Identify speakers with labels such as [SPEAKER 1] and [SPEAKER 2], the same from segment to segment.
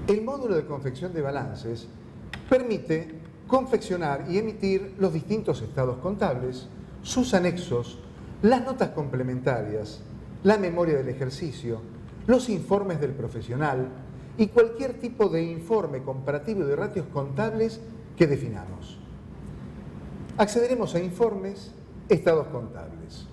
[SPEAKER 1] El módulo de confección de balances permite confeccionar y emitir los distintos estados contables, sus anexos, las notas complementarias, la memoria del ejercicio, los informes del profesional y cualquier tipo de informe comparativo de ratios contables que definamos. Accederemos a informes, estados contables.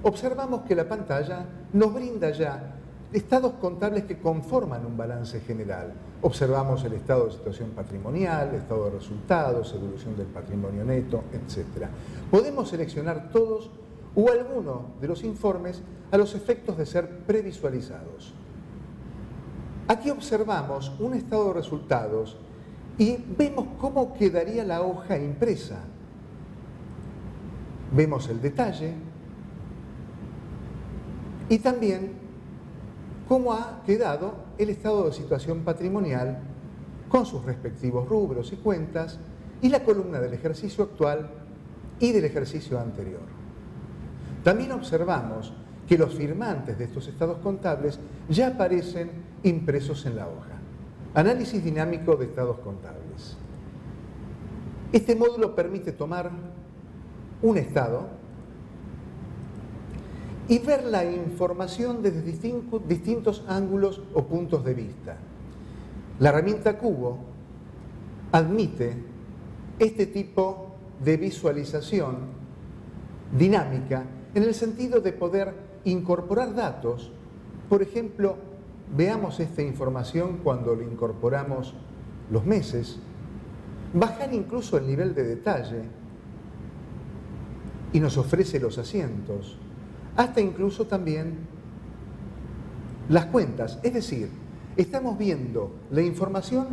[SPEAKER 1] Observamos que la pantalla nos brinda ya estados contables que conforman un balance general. Observamos el estado de situación patrimonial, estado de resultados, evolución del patrimonio neto, etc. Podemos seleccionar todos o alguno de los informes a los efectos de ser previsualizados. Aquí observamos un estado de resultados y vemos cómo quedaría la hoja impresa. Vemos el detalle y también cómo ha quedado el estado de situación patrimonial con sus respectivos rubros y cuentas y la columna del ejercicio actual y del ejercicio anterior. También observamos que los firmantes de estos estados contables ya aparecen impresos en la hoja. Análisis dinámico de estados contables. Este módulo permite tomar un estado y ver la información desde distintos ángulos o puntos de vista. La herramienta Cubo admite este tipo de visualización dinámica en el sentido de poder incorporar datos. Por ejemplo, veamos esta información cuando le incorporamos los meses, bajar incluso el nivel de detalle y nos ofrece los asientos, hasta incluso también las cuentas. Es decir, estamos viendo la información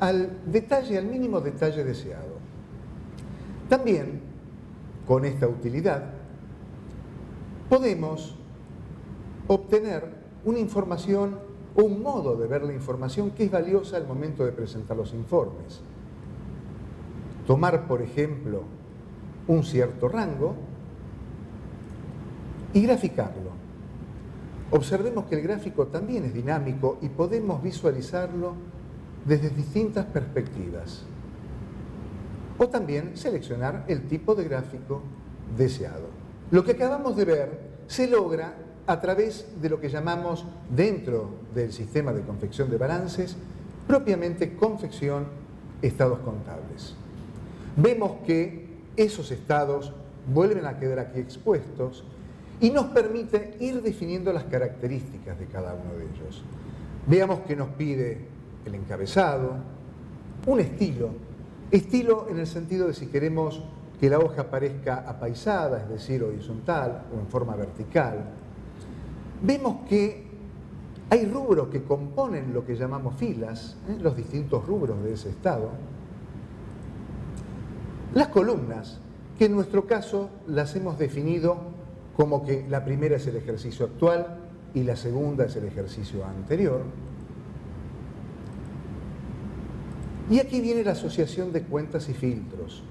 [SPEAKER 1] al detalle, al mínimo detalle deseado. También, con esta utilidad, podemos obtener una información o un modo de ver la información que es valiosa al momento de presentar los informes. Tomar, por ejemplo, un cierto rango y graficarlo. Observemos que el gráfico también es dinámico y podemos visualizarlo desde distintas perspectivas. O también seleccionar el tipo de gráfico deseado. Lo que acabamos de ver se logra a través de lo que llamamos dentro del sistema de confección de balances, propiamente confección estados contables. Vemos que esos estados vuelven a quedar aquí expuestos y nos permite ir definiendo las características de cada uno de ellos. Veamos que nos pide el encabezado, un estilo en el sentido de si queremos que la hoja parezca apaisada, es decir, horizontal o en forma vertical. Vemos que hay rubros que componen lo que llamamos filas, los distintos rubros de ese estado. Las columnas, que en nuestro caso las hemos definido como que la primera es el ejercicio actual y la segunda es el ejercicio anterior. Y aquí viene la asociación de cuentas y filtros.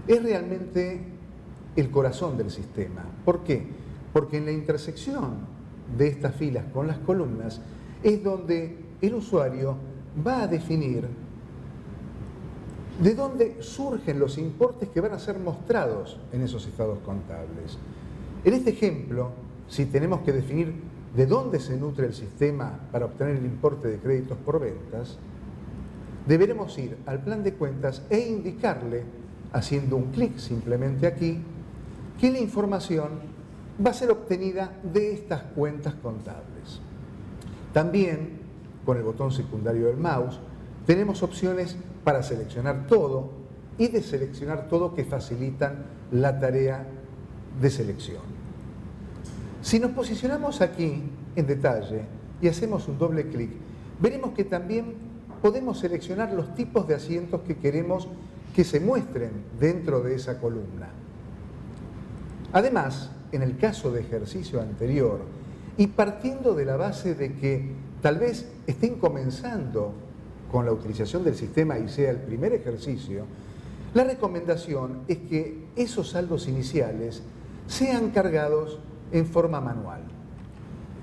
[SPEAKER 1] Es realmente el corazón del sistema. ¿Por qué? Porque en la intersección de estas filas con las columnas es donde el usuario va a definir de dónde surgen los importes que van a ser mostrados en esos estados contables. En este ejemplo, si tenemos que definir de dónde se nutre el sistema para obtener el importe de créditos por ventas, deberemos ir al plan de cuentas e indicarle, haciendo un clic simplemente aquí, que la información va a ser obtenida de estas cuentas contables. También, con el botón secundario del mouse, tenemos opciones para seleccionar todo y deseleccionar todo que facilitan la tarea de selección. Si nos posicionamos aquí en detalle y hacemos un doble clic, veremos que también podemos seleccionar los tipos de asientos que queremos que se muestren dentro de esa columna. Además, en el caso de ejercicio anterior, y partiendo de la base de que tal vez estén comenzando con la utilización del sistema y sea el primer ejercicio, la recomendación es que esos saldos iniciales sean cargados en forma manual.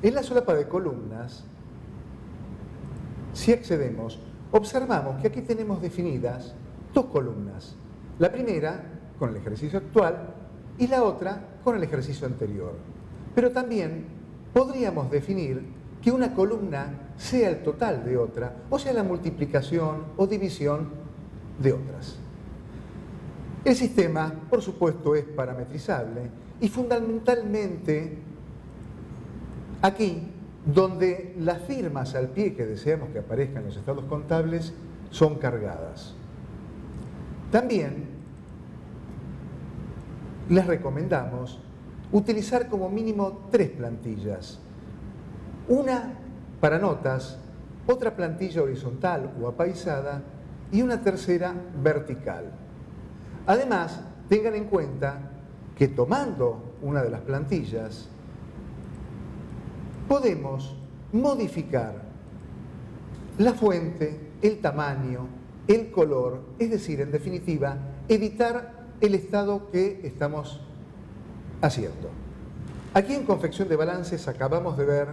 [SPEAKER 1] En la solapa de columnas Si accedemos, observamos que aquí tenemos definidas dos columnas. La primera con el ejercicio actual y la otra con el ejercicio anterior. Pero también podríamos definir que una columna sea el total de otra, o sea la multiplicación o división de otras. El sistema, por supuesto, es parametrizable y fundamentalmente aquí, donde las firmas al pie que deseamos que aparezcan en los estados contables son cargadas. También les recomendamos utilizar como mínimo 3 plantillas. Una para notas, otra plantilla horizontal o apaisada y una tercera vertical. Además, tengan en cuenta que tomando una de las plantillas, podemos modificar la fuente, el tamaño, el color, es decir, en definitiva, editar el estado que estamos haciendo. Aquí en confección de balances acabamos de ver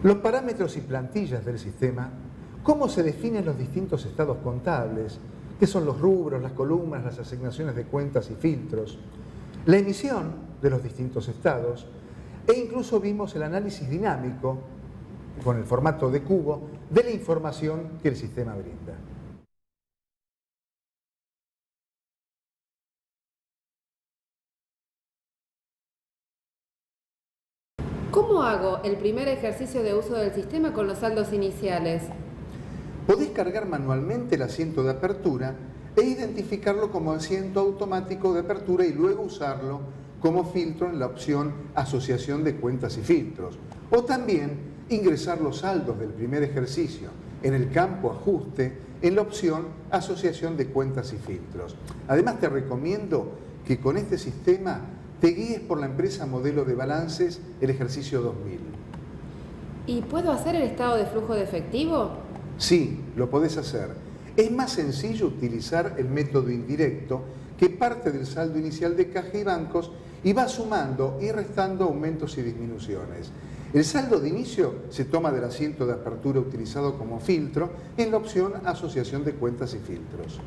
[SPEAKER 1] los parámetros y plantillas del sistema, cómo se definen los distintos estados contables, qué son los rubros, las columnas, las asignaciones de cuentas y filtros, la emisión de los distintos estados e incluso vimos el análisis dinámico con el formato de cubo de la información que el sistema brinda.
[SPEAKER 2] ¿Cómo hago el primer ejercicio de uso del sistema con los saldos iniciales?
[SPEAKER 1] Podés cargar manualmente el asiento de apertura e identificarlo como asiento automático de apertura y luego usarlo como filtro en la opción Asociación de cuentas y filtros. O también ingresar los saldos del primer ejercicio en el campo Ajuste en la opción Asociación de cuentas y filtros. Además te recomiendo que con este sistema te guíes por la empresa modelo de balances el ejercicio 2000.
[SPEAKER 2] ¿Y puedo hacer el estado de flujo de efectivo?
[SPEAKER 1] Sí, lo podés hacer. Es más sencillo utilizar el método indirecto que parte del saldo inicial de caja y bancos y va sumando y restando aumentos y disminuciones. El saldo de inicio se toma del asiento de apertura utilizado como filtro en la opción Asociación de cuentas y filtros.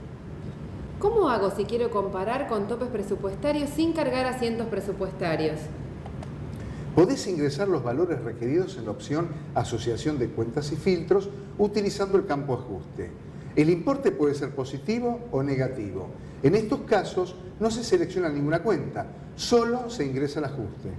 [SPEAKER 2] ¿Cómo hago si quiero comparar con topes presupuestarios sin cargar asientos presupuestarios?
[SPEAKER 1] Podés ingresar los valores requeridos en la opción Asociación de cuentas y filtros utilizando el campo Ajuste. El importe puede ser positivo o negativo. En estos casos no se selecciona ninguna cuenta, solo se ingresa el ajuste.